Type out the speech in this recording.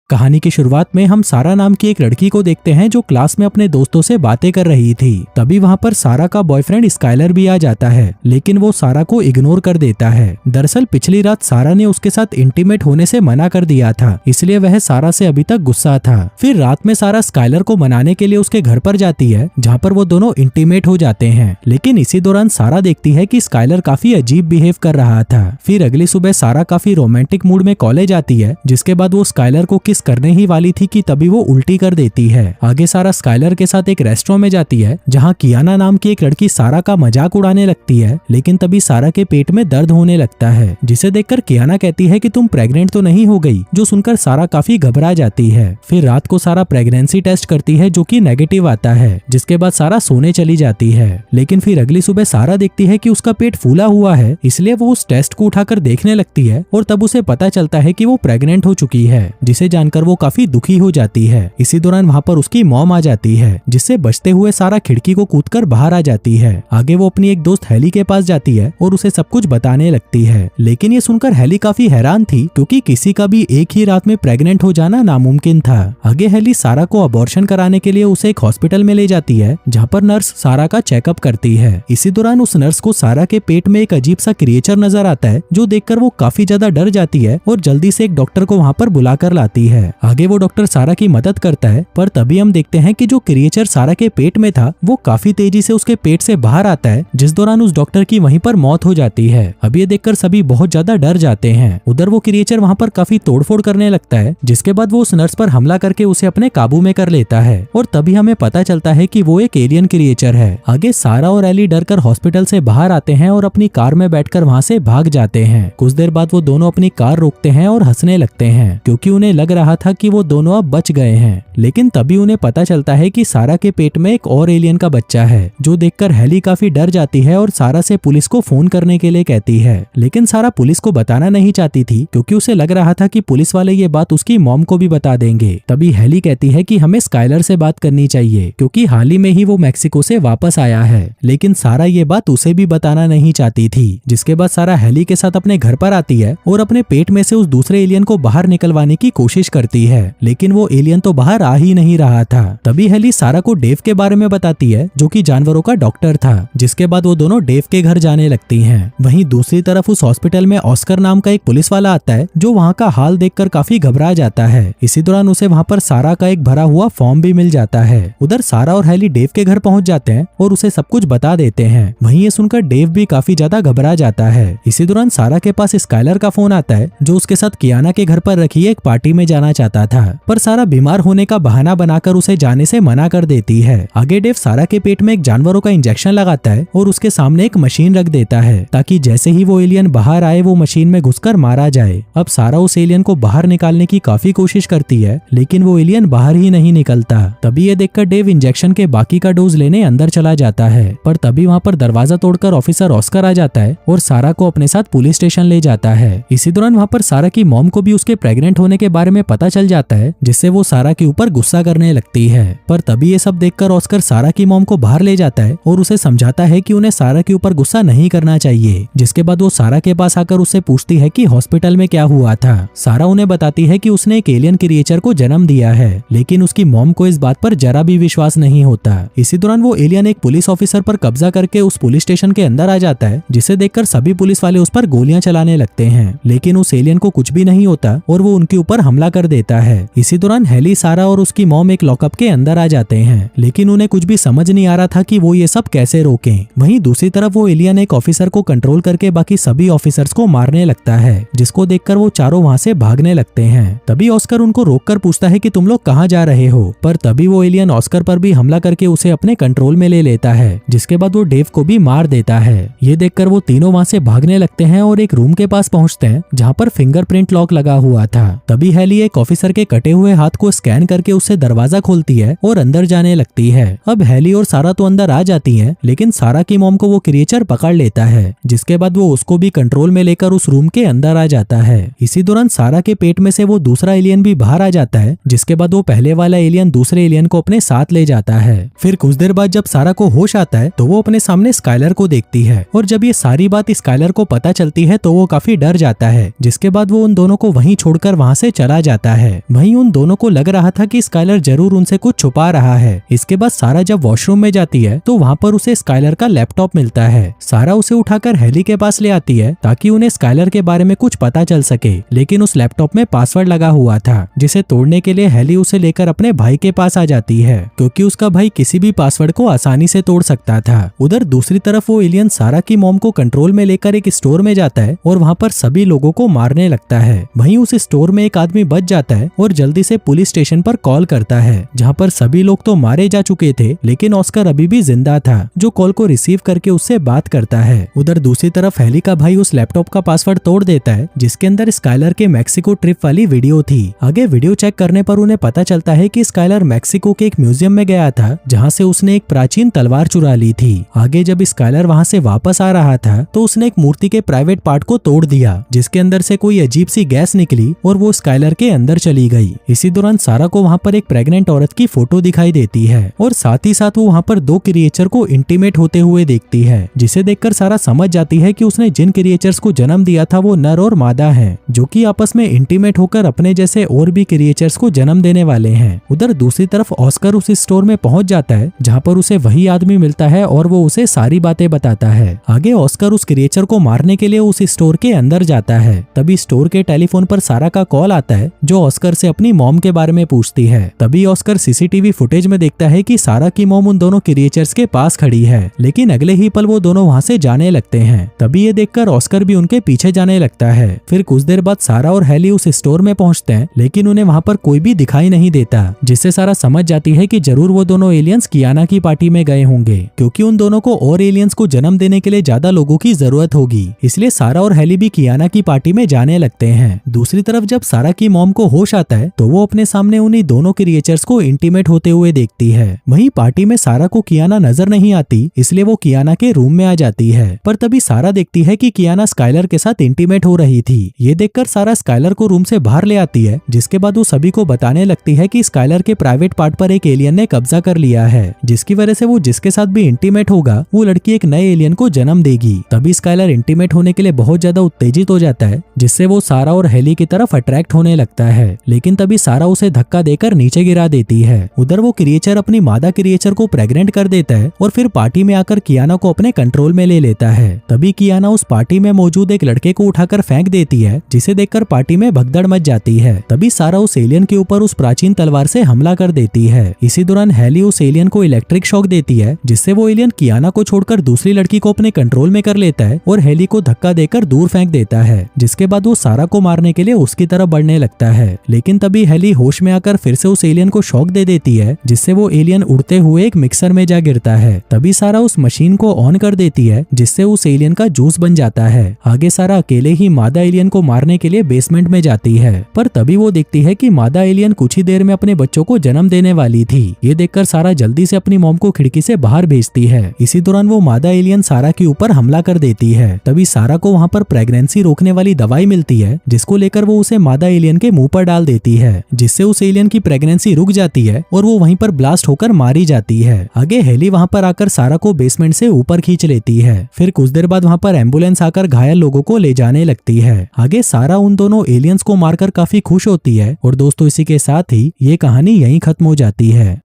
कहानी की शुरुआत में हम सारा नाम की एक लड़की को देखते हैं जो क्लास में अपने दोस्तों से बातें कर रही थी। तभी वहाँ पर सारा का बॉयफ्रेंड स्काइलर भी आ जाता है, लेकिन वो सारा को इग्नोर कर देता है। दरअसल पिछली रात सारा ने उसके साथ इंटीमेट होने से मना कर दिया था, इसलिए वह सारा से अभी तक गुस्सा था। फिर रात में सारा स्काइलर को मनाने के लिए उसके घर पर जाती है, जहाँ पर वो दोनों इंटीमेट हो जाते हैं। लेकिन इसी दौरान सारा देखती है कि स्काइलर काफी अजीब बिहेव कर रहा था। फिर अगली सुबह सारा काफी रोमांटिक मूड में कॉलेज आती है, जिसके बाद वो स्काइलर को किस करने ही वाली थी कि तभी वो उल्टी कर देती है। आगे सारा स्काइलर के साथ एक रेस्टोरेंट में जाती है, जहाँ कियाना नाम की एक लड़की सारा का मजाक उड़ाने लगती है। लेकिन तभी सारा के पेट में दर्द होने लगता है, जिसे देखकर कियाना कहती है कि तुम प्रेग्नेंट तो नहीं हो गई, जो सुनकर सारा काफी घबरा जाती है। फिर रात को सारा प्रेगनेंसी टेस्ट करती है, जो कि नेगेटिव आता है, जिसके बाद सारा सोने चली जाती है। लेकिन फिर अगली सुबह सारा देखती है कि उसका पेट फूला हुआ है, इसलिए वो उस टेस्ट को उठाकर देखने लगती है और तब उसे पता चलता है कि वो प्रेग्नेंट हो चुकी है, जिसे जानकर वो काफी दुखी हो जाती है। इसी दौरान वहाँ पर उसकी मॉम आ जाती है, जिससे बचते हुए सारा खिड़की को कूदकर बाहर आ जाती है। आगे वो अपनी एक दोस्त हेली के पास जाती है और उसे सब कुछ बताने लगती है। लेकिन ये सुनकर हेली काफी हैरान थी, क्योंकि किसी का भी एक ही रात में प्रेग्नेंट हो जाना नामुमकिन था। आगे हेली सारा को अबॉर्शन कराने के लिए उसे एक हॉस्पिटल में ले जाती है, जहाँ पर नर्स सारा का चेकअप करती है। इसी दौरान उस नर्स को सारा के पेट में एक अजीब सा क्रिएचर नजर आता है, जो देखकर वो काफी ज्यादा डर जाती है और जल्दी से एक डॉक्टर को वहाँ पर बुलाकर लाती है। आगे वो डॉक्टर सारा की मदद करता है, पर तभी हम देखते हैं कि जो क्रिएचर सारा के पेट में था वो काफी तेजी से उसके पेट से बाहर आता है, जिस दौरान उस डॉक्टर की वहीं पर मौत हो जाती है। अब ये देखकर सभी बहुत ज्यादा डर जाते हैं। उधर वो क्रिएचर वहाँ पर काफी तोड़फोड़ करने लगता है, जिसके बाद वो उस नर्स पर हमला करके उसे अपने काबू में कर लेता है और तभी हमें पता चलता है कि वो एक एलियन क्रिएचर है। आगे सारा और एली डरकर हॉस्पिटल से बाहर आते हैं और अपनी कार में बैठकर वहाँ से भाग जाते हैं। कुछ देर बाद वो दोनों अपनी कार रोकते हैं और हंसने लगते हैं, क्योंकि उन्हें लग रहा था कि वो दोनों अब बच गए हैं। लेकिन तभी उन्हें पता चलता है कि सारा के पेट में एक और एलियन का बच्चा है, जो देखकर हेली काफी डर जाती है और सारा से पुलिस को फोन करने के लिए कहती है। लेकिन सारा पुलिस को बताना नहीं चाहती थी, क्योंकि उसे लग रहा था कि पुलिस वाले ये बात उसकी मॉम को भी बता देंगे। तभी हेली कहती है कि हमें स्काइलर से बात करनी चाहिए, क्योंकि हाल ही में ही वो मैक्सिको से वापस आया है। लेकिन सारा ये बात उसे भी बताना नहीं चाहती थी, जिसके बाद सारा हेली के साथ अपने घर पर आती है और अपने पेट में से उस दूसरे एलियन को बाहर निकलवाने की कोशिश करती है। लेकिन वो एलियन तो बाहर आ ही नहीं रहा था। तभी हेली सारा को डेव के बारे में बताती है, जो कि जानवरों का डॉक्टर था, जिसके बाद वो दोनों डेव के घर जाने लगती हैं। वहीं दूसरी तरफ उस हॉस्पिटल में ऑस्कर नाम का एक पुलिस वाला आता है, जो वहाँ का हाल देखकर काफी घबरा जाता है। इसी दौरान उसे वहाँ पर सारा का एक भरा हुआ फॉर्म भी मिल जाता है। उधर सारा और हेली डेव के घर पहुँच जाते हैं और उसे सब कुछ बता देते हैं। वहीं ये सुनकर डेव भी काफी ज्यादा घबरा जाता है। इसी दौरान सारा के पास स्काइलर का फोन आता है, जो उसके साथ कियाना के घर पर रखी एक पार्टी में जाना चाहता था, पर सारा बीमार होने का बहाना बनाकर उसे जाने से मना कर देती है। आगे डेव सारा के पेट में एक जानवरों का इंजेक्शन लगाता है और उसके सामने एक मशीन रख देता है, ताकि जैसे ही वो एलियन बाहर आए वो मशीन में घुसकर मारा जाए। अब सारा उस एलियन को बाहर निकालने की काफी कोशिश करती है, लेकिन वो एलियन बाहर ही नहीं निकलता। तभी ये देखकर डेव इंजेक्शन के बाकी का डोज लेने अंदर चला जाता है, पर तभी वहाँ पर दरवाजा तोड़कर ऑफिसर ऑस्कर आ जाता है और सारा को अपने साथ पुलिस स्टेशन ले जाता है। इसी दौरान वहाँ पर सारा की मॉम को भी उसके प्रेग्नेंट होने के बारे में पता चल जाता है, जिससे वो सारा के ऊपर गुस्सा करने लगती है। पर तभी ये सब देखकर ऑस्कर सारा की मॉम को बाहर ले जाता है और उसे समझाता है कि उन्हें सारा के ऊपर गुस्सा नहीं करना चाहिए। जिसके बाद वो सारा के पास आकर उससे पूछती है कि हॉस्पिटल में क्या हुआ था। सारा उन्हें बताती है कि उसने एक एलियन क्रिएचर को जन्म दिया है, लेकिन उसकी मॉम को इस बात पर जरा भी विश्वास नहीं होता। इसी दौरान वो एलियन एक पुलिस ऑफिसर पर कब्जा करके उस पुलिस स्टेशन के अंदर आ जाता है, जिसे देखकर सभी पुलिस वाले उस पर गोलियां चलाने लगते हैं। लेकिन उस एलियन को कुछ भी नहीं होता और वो उनके ऊपर हमला कर देता है। इसी दौरान हेली, सारा और उसकी मॉम एक लॉकअप के अंदर आ जाते हैं, लेकिन उन्हें कुछ भी समझ नहीं आ रहा था कि वो ये सब कैसे रोकें। वहीं दूसरी तरफ वो एलियन एक ऑफिसर को कंट्रोल करके बाकी सभी ऑफिसर्स को मारने लगता है, जिसको देखकर वो चारों वहाँ से भागने लगते हैं। तभी ऑस्कर उनको रोककर पूछता है कि तुम लोग कहाँ जा रहे हो, पर तभी वो एलियन ऑस्कर पर भी हमला करके उसे अपने कंट्रोल में ले लेता है, जिसके बाद वो डेव को भी मार देता है। ये देखकर वो तीनों वहाँ से भागने लगते हैं और एक रूम के पास पहुँचते हैं, जहाँ पर फिंगरप्रिंट लॉक लगा हुआ था। तभी हेली एक ऑफिसर के कटे हुए हाथ को स्कैन करके उससे दरवाजा खोलती है और अंदर जाने लगती है। अब हेली और सारा तो अंदर आ जाती हैं, लेकिन सारा की मॉम को वो क्रिएचर पकड़ लेता है, जिसके बाद वो उसको भी कंट्रोल में लेकर उस रूम के अंदर आ जाता है। इसी दौरान सारा के पेट में से वो दूसरा एलियन भी बाहर आ जाता है, जिसके बाद वो पहले वाला एलियन दूसरे एलियन को अपने साथ ले जाता है। फिर कुछ देर बाद जब सारा को होश आता है तो वो अपने सामने स्काइलर को देखती है, और जब ये सारी बात स्काइलर को पता चलती है तो वो काफी डर जाता है, जिसके बाद वो उन दोनों को वहीं छोड़कर वहां से चला जाता जाता है। वहीं उन दोनों को लग रहा था कि स्काइलर जरूर उनसे कुछ छुपा रहा है। इसके बाद सारा जब वॉशरूम में जाती है तो वहाँ पर उसे स्काइलर का लैपटॉप मिलता है। सारा उसे उठाकर हेली के पास ले आती है ताकि उन्हें स्काइलर के बारे में कुछ पता चल सके, लेकिन उस लैपटॉप में पासवर्ड लगा हुआ था जिसे तोड़ने के लिए हेली उसे लेकर अपने भाई के पास आ जाती है, क्योंकि उसका भाई किसी भी पासवर्ड को आसानी से तोड़ सकता था। उधर दूसरी तरफ वो एलियन सारा की मॉम को कंट्रोल में लेकर एक स्टोर में जाता है और वहाँ पर सभी लोगों को मारने लगता है। वहीं उस स्टोर में एक आदमी बच जाता है और जल्दी से पुलिस स्टेशन पर कॉल करता है, जहाँ पर सभी लोग तो मारे जा चुके थे लेकिन ऑस्कर अभी भी जिंदा था, जो कॉल को रिसीव करके उससे बात करता है। उधर दूसरी तरफ हेली का भाई उस लैपटॉप का पासवर्ड तोड़ देता है जिसके अंदर स्काइलर के मैक्सिको ट्रिप वाली वीडियो थी। आगे वीडियो चेक करने पर उन्हें पता चलता है कि स्काइलर मैक्सिको के एक म्यूजियम में गया था जहाँ से उसने एक प्राचीन तलवार चुरा ली थी। आगे जब स्काइलर वहाँ से वापस आ रहा था तो उसने एक मूर्ति के प्राइवेट पार्ट को तोड़ दिया जिसके अंदर से कोई अजीब सी गैस निकली और वो स्काइलर के अंदर चली गई। इसी दौरान सारा को वहाँ पर एक प्रेग्नेंट औरत की फोटो दिखाई देती है और साथ ही साथ वो वहाँ पर दो क्रिएचर को इंटीमेट होते हुए देखती है, जिसे देखकर सारा समझ जाती है कि उसने जिन क्रिएचर्स को जन्म दिया था वो नर और मादा हैं, जो कि आपस में इंटीमेट होकर अपने जैसे और भी क्रिएचर्स को जन्म देने वाले हैं। उधर दूसरी तरफ ऑस्कर उस स्टोर में पहुंच जाता है जहाँ पर उसे वही आदमी मिलता है और वो उसे सारी बातें बताता है। आगे ऑस्कर उस क्रिएचर को मारने के लिए उस स्टोर के अंदर जाता है। तभी स्टोर के टेलीफोन पर सारा का कॉल आता है जो ऑस्कर से अपनी मॉम के बारे में पूछती है। तभी ऑस्कर सीसीटीवी फुटेज में देखता है कि सारा की मॉम उन दोनों क्रिएचर्स के पास खड़ी है, लेकिन अगले ही पल वो दोनों वहाँ से जाने लगते हैं। तभी ये देखकर ऑस्कर भी उनके पीछे जाने लगता है। फिर कुछ देर बाद सारा और हेली उस स्टोर में पहुंचते हैं, लेकिन उन्हें वहाँ पर कोई भी दिखाई नहीं देता, जिससे सारा समझ जाती है कि जरूर वो दोनों एलियंस कियाना की पार्टी में गए होंगे, क्योंकि उन दोनों को और एलियंस को जन्म देने के लिए ज्यादा लोगों की जरूरत होगी। इसलिए सारा और हेली भी कियाना की पार्टी में जाने लगते हैं। दूसरी तरफ जब सारा की मॉम को होश आता है तो वो अपने सामने उन्हीं दोनों क्रिएचर्स को इंटीमेट होते हुए देखती है। वहीं पार्टी में सारा को कियाना नजर नहीं आती, इसलिए वो कियाना के रूम में आ जाती है। पर तभी सारा देखती है कि कियाना स्काइलर के साथ इंटीमेट हो रही थी। ये देखकर सारा स्काइलर को रूम से बाहर ले आती है, जिसके बाद वो सभी को बताने लगती है कि स्काइलर के प्राइवेट पार्ट पर एक एलियन ने कब्जा कर लिया है, जिसकी वजह से वो जिसके साथ भी इंटीमेट होगा वो लड़की एक नए एलियन को जन्म देगी। तभी स्काइलर इंटीमेट होने के लिए बहुत ज्यादा उत्तेजित हो जाता है, जिससे वो सारा और हेली की तरफ अट्रैक्ट होने लगता है, लेकिन तभी सारा उसे धक्का देकर नीचे गिरा देती है। उधर वो क्रिएचर अपनी मादा क्रिएचर को प्रेग्नेंट कर देता है और फिर पार्टी में आकर कियाना को अपने कंट्रोल में ले लेता है। तभी कियाना उस पार्टी में मौजूद एक लड़के को उठाकर फेंक देती है, जिसे देखकर पार्टी में भगदड़ मच जाती है। तभी सारा उस एलियन के ऊपर उस प्राचीन तलवार से हमला कर देती है। इसी दौरान हेली उस एलियन को इलेक्ट्रिक शॉक देती है, जिससे वो एलियन कियाना को छोड़कर दूसरी लड़की को अपने कंट्रोल में कर लेता है और हेली को धक्का देकर दूर फेंक देता है, जिसके बाद वो सारा को मारने के लिए उसकी तरफ बढ़ने लगता है। लेकिन तभी हेली होश में आकर फिर से उस एलियन को शॉक दे देती है, जिससे वो एलियन उड़ते हुए एक मिक्सर में जा गिरता है। तभी सारा उस मशीन को ऑन कर देती है, जिससे उस एलियन का जूस बन जाता है। आगे सारा अकेले ही मादा एलियन को मारने के लिए बेसमेंट में जाती है, पर तभी वो देखती है कि मादा एलियन कुछ ही देर में अपने बच्चों को जन्म देने वाली थी। ये देखकर सारा जल्दी से अपनी मॉम को खिड़की से बाहर भेजती है। इसी दौरान वो मादा एलियन सारा के ऊपर हमला कर देती है। तभी सारा को वहाँ पर प्रेगनेंसी रोकने वाली दवाई मिलती है, जिसको लेकर वो उसे मादा एलियन के मुंह पर डाल देती है, जिससे उस एलियन की प्रेगनेंसी रुक जाती है और वो वहीं पर ब्लास्ट होकर मारी जाती है। आगे हेली वहाँ पर आकर सारा को बेसमेंट से ऊपर खींच लेती है। फिर कुछ देर बाद वहाँ पर एम्बुलेंस आकर घायल लोगों को ले जाने लगती है। आगे सारा उन दोनों एलियंस को मारकर काफी खुश होती है। और दोस्तों, इसी के साथ ही ये कहानी यहीं खत्म हो जाती है।